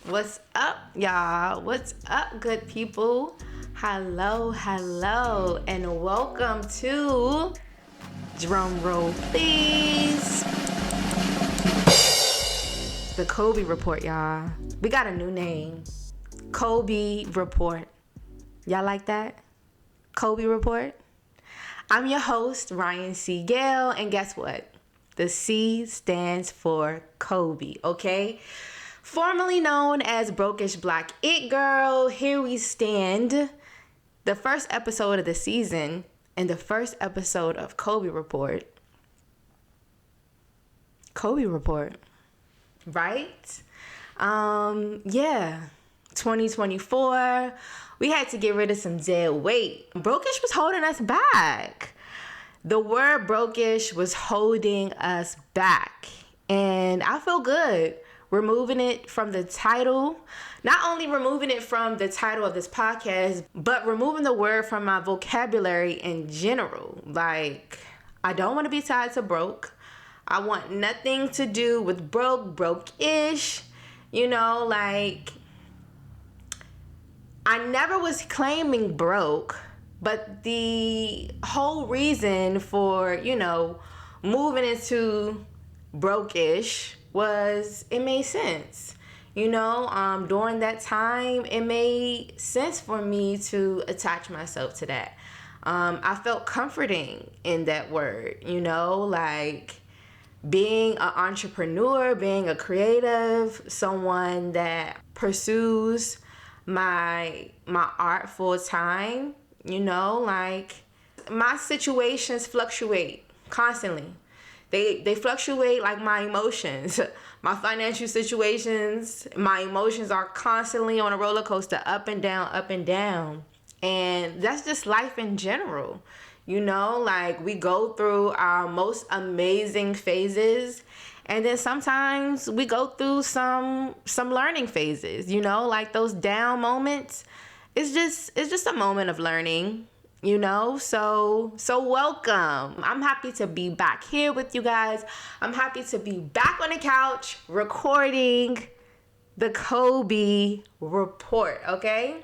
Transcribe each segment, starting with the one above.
What's up, y'all? What's up, good people? Hello, and welcome to drum roll, please. The Colby Report, y'all. We got a new name. Colby Report. Y'all like that? Colby Report? I'm your host, Ryan C. Gale, and guess what? The C stands for Colby, okay? Formerly known as Brokish Black It Girl, here we stand. The first episode of the season and the first episode of Colby Report. Colby Report, right? 2024, we had to get rid of some dead weight. Brokish was holding us back. The word brokish was holding us back. And I feel good removing it from the title. Not only removing it from the title of this podcast, but removing the word from my vocabulary in general. Like, I don't want to be tied to broke. I want nothing to do with broke-ish. You know, like, I never was claiming broke, but the whole reason for, moving into broke-ish was it made sense. During that time, it made sense for me to attach myself to that. I felt comforting in that word, like being an entrepreneur, being a creative, someone that pursues my art full time, like my situations fluctuate constantly. They fluctuate like my emotions. My financial situations, my emotions are constantly on a roller coaster, up and down, up and down. And that's just life in general. Like we go through our most amazing phases, and then sometimes we go through some learning phases, like those down moments. It's just a moment of learning. So welcome. I'm happy to be back here with you guys. I'm happy to be back on the couch recording the Colby Report, okay?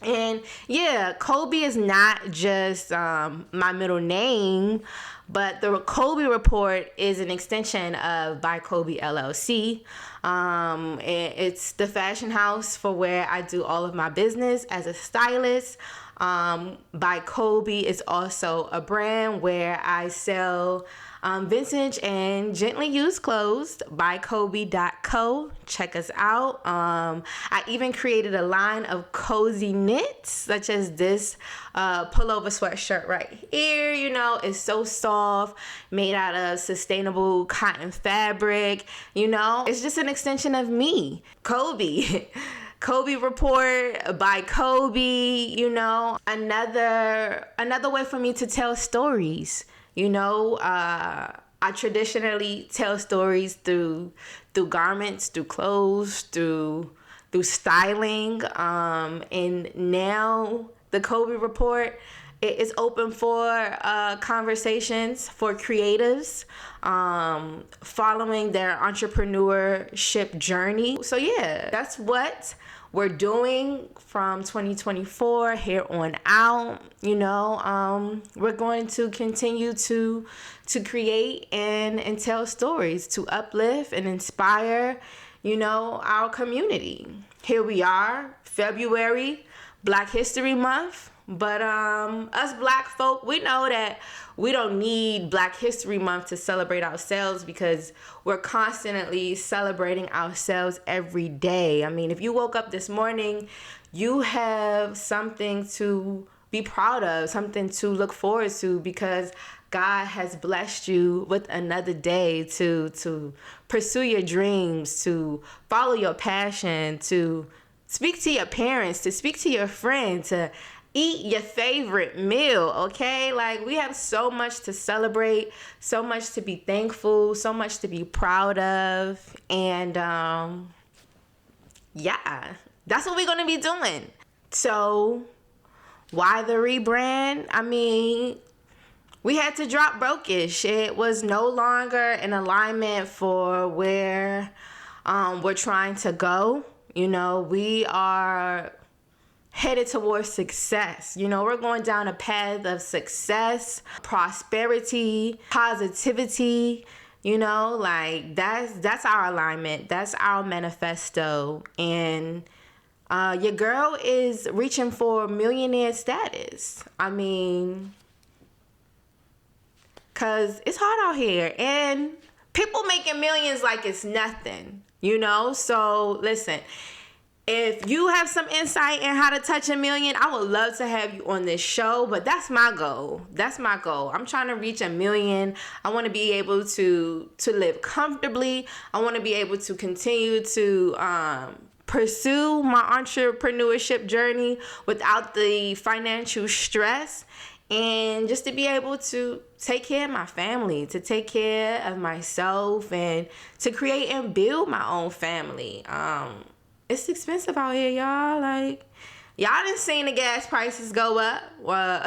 And yeah, Colby is not just my middle name, but the Colby Report is an extension of By Colby LLC. It's the fashion house for where I do all of my business as a stylist. By Colby is also a brand where I sell vintage and gently used clothes. ByColby.co. Check us out. I even created a line of cozy knits, such as this pullover sweatshirt right here. It's so soft, made out of sustainable cotton fabric. It's just an extension of me, Colby. Colby Report by Colby, another way for me to tell stories. I traditionally tell stories through garments, through clothes, through styling. And now the Colby Report is open for conversations for creatives following their entrepreneurship journey. So yeah, that's what we're doing from 2024 here on out. We're going to continue to create and tell stories to uplift and inspire, our community. Here we are, February, Black History Month. But us Black folk, we know that we don't need Black History Month to celebrate ourselves, because we're constantly celebrating ourselves every day. I mean, if you woke up this morning, you have something to be proud of, something to look forward to, because God has blessed you with another day to pursue your dreams, to follow your passion, to speak to your parents, to speak to your friends, to eat your favorite meal, okay? Like, we have so much to celebrate, so much to be thankful, so much to be proud of. And yeah, that's what we're going to be doing. So why the rebrand? I mean, we had to drop brokish. It was no longer in alignment for where we're trying to go. You know, we are headed towards success. You know, we're going down a path of success, prosperity, positivity. You know, like that's our alignment. That's our manifesto. And your girl is reaching for millionaire status. I mean, cause it's hard out here, and people making millions like it's nothing. You know, so listen. If you have some insight in how to touch a million, I would love to have you on this show, but that's my goal. That's my goal. I'm trying to reach a million. I want to be able to live comfortably. I want to be able to continue to pursue my entrepreneurship journey without the financial stress, and just to be able to take care of my family, to take care of myself, and to create and build my own family. It's expensive out here, y'all. Like, y'all done seen the gas prices go up. Well,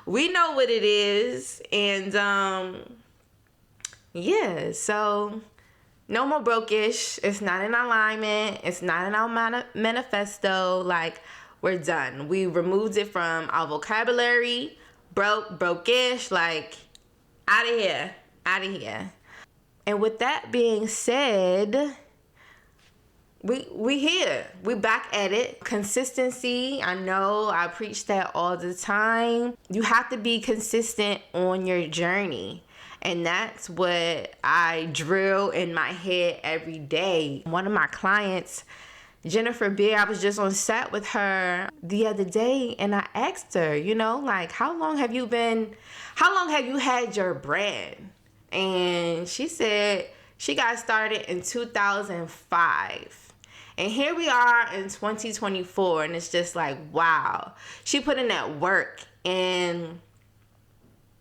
we know what it is. And, yeah, so no more brokish. It's not in alignment. It's not in our manifesto. Like, we're done. We removed it from our vocabulary. Brokish, like, out of here. Out of here. And with that being said, we here. We back at it. Consistency. I know I preach that all the time. You have to be consistent on your journey. And that's what I drill in my head every day. One of my clients, Jennifer Beer, I was just on set with her the other day, and I asked her, you know, like, how long have you had your brand? And she said she got started in 2005. And here we are in 2024, and it's just like, wow. She put in that work, and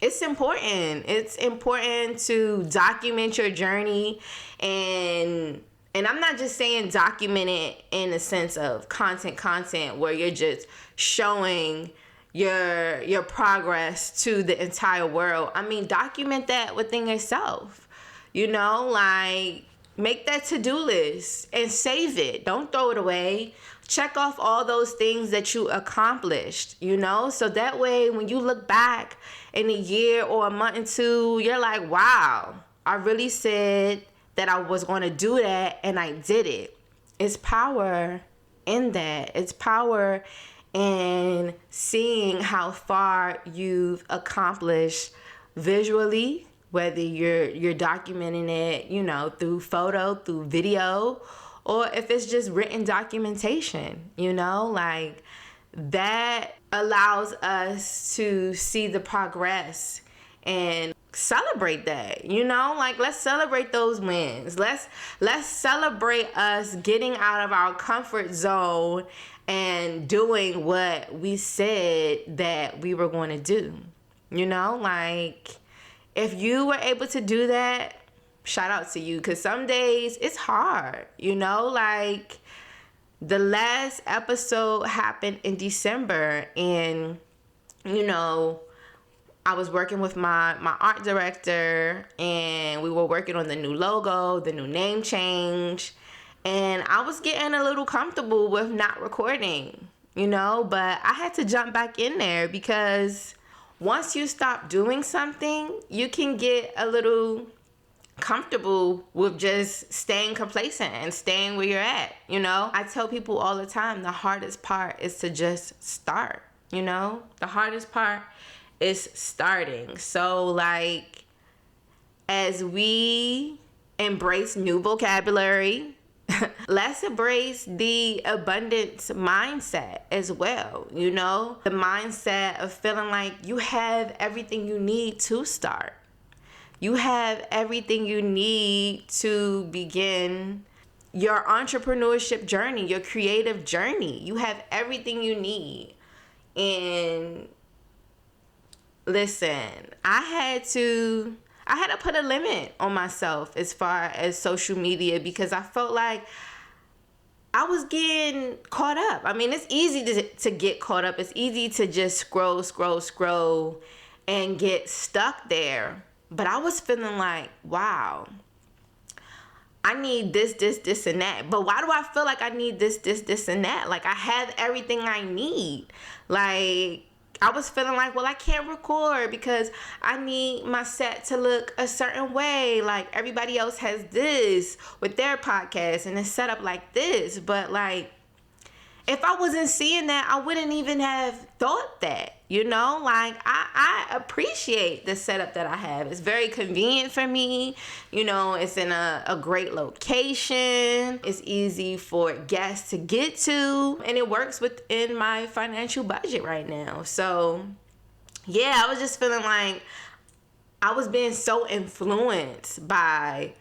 it's important. It's important to document your journey, and I'm not just saying document it in the sense of content where you're just showing your progress to the entire world. I mean, document that within yourself. You know, like, make that to-do list and save it. Don't throw it away. Check off all those things that you accomplished, you know? So that way, when you look back in a year or a month or two, you're like, wow, I really said that I was going to do that, and I did it. It's power in that. It's power in seeing how far you've accomplished visually, whether you're documenting it, you know, through photo, through video, or if it's just written documentation, you know, like, that allows us to see the progress and celebrate that, you know, like, let's celebrate those wins. Let's celebrate us getting out of our comfort zone and doing what we said that we were going to do, you know, like, if you were able to do that, shout out to you, because some days it's hard, you know, like, the last episode happened in December, and, you know, I was working with my art director, and we were working on the new logo, the new name change, and I was getting a little comfortable with not recording, you know, but I had to jump back in there, because once you stop doing something, you can get a little comfortable with just staying complacent and staying where you're at, you know? I tell people all the time, the hardest part is to just start, you know? The hardest part is starting. So, like, as we embrace new vocabulary, let's embrace the abundance mindset as well, you know? The mindset of feeling like you have everything you need to start. You have everything you need to begin your entrepreneurship journey, your creative journey. You have everything you need. And listen, I had to put a limit on myself as far as social media, because I felt like I was getting caught up. I mean, it's easy to get caught up. It's easy to just scroll and get stuck there. But I was feeling like, wow, I need this, and that. But why do I feel like I need this, and that? Like, I have everything I need. Like, I was feeling like, well, I can't record because I need my set to look a certain way. Like, everybody else has this with their podcast and it's set up like this. But, like, if I wasn't seeing that, I wouldn't even have thought that, you know? Like, I appreciate the setup that I have. It's very convenient for me. You know, it's in a great location. It's easy for guests to get to. And it works within my financial budget right now. So, yeah, I was just feeling like I was being so influenced by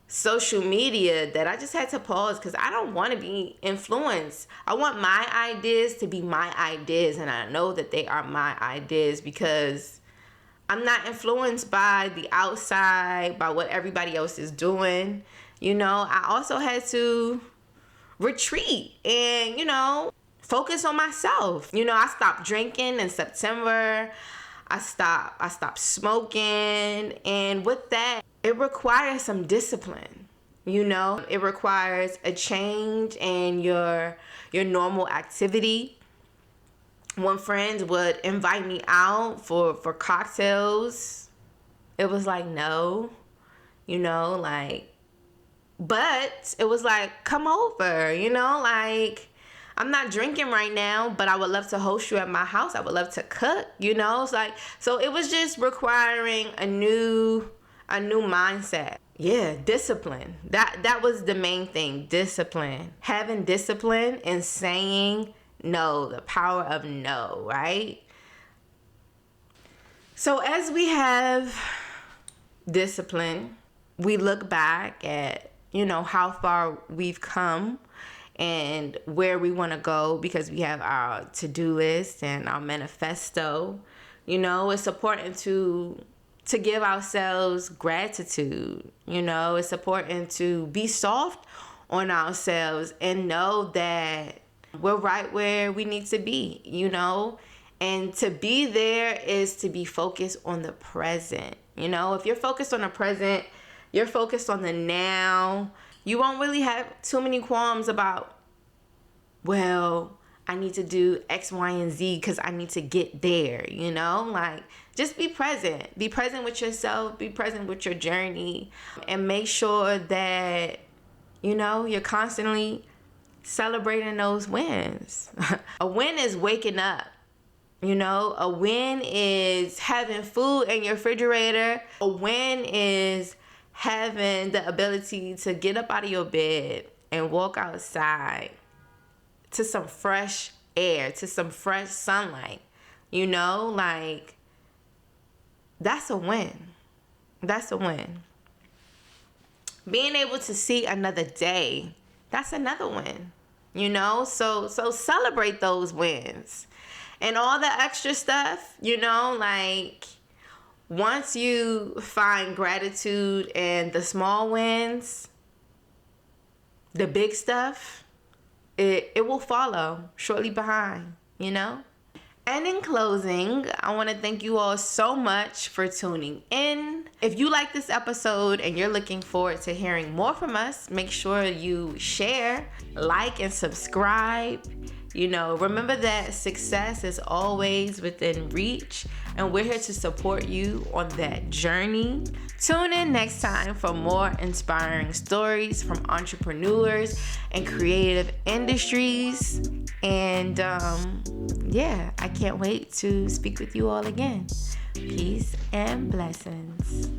social media that I just had to pause, because I don't want to be influenced. I want my ideas to be my ideas, and I know that they are my ideas because I'm not influenced by the outside, by what everybody else is doing. You know, I also had to retreat and, you know, focus on myself. You know, I stopped drinking in September. I stopped smoking, and with that, it requires some discipline. You know, it requires a change in your normal activity. When friends would invite me out for cocktails, it was like, no, you know, like, but it was like, come over, you know, like, I'm not drinking right now, but I would love to host you at my house. I would love to cook, you know. It's like, so it was just requiring a new mindset. Yeah, discipline. That was the main thing. Discipline. Having discipline and saying no, the power of no, right? So as we have discipline, we look back at, you know, how far we've come and where we want to go, because we have our to-do list and our manifesto. You know, it's important to give ourselves gratitude. You know, it's important to be soft on ourselves and know that we're right where we need to be, you know. And to be there is to be focused on the present. You know, if you're focused on the present, you're focused on the now, you won't really have too many qualms about, well, I need to do X, Y, and Z because I need to get there, you know? Like, just be present. Be present with yourself. Be present with your journey. And make sure that, you know, you're constantly celebrating those wins. A win is waking up. You know, a win is having food in your refrigerator. A win is having the ability to get up out of your bed and walk outside to some fresh air, to some fresh sunlight. You know, like, that's a win. That's a win. Being able to see another day, that's another win. You know, so celebrate those wins. And all the extra stuff, you know, like, once you find gratitude in the small wins, the big stuff, it will follow shortly behind, you know? And in closing, I want to thank you all so much for tuning in. If you like this episode and you're looking forward to hearing more from us, make sure you share, like, and subscribe. You know, remember that success is always within reach, and we're here to support you on that journey. Tune in next time for more inspiring stories from entrepreneurs and creative industries. And yeah, I can't wait to speak with you all again. Peace and blessings.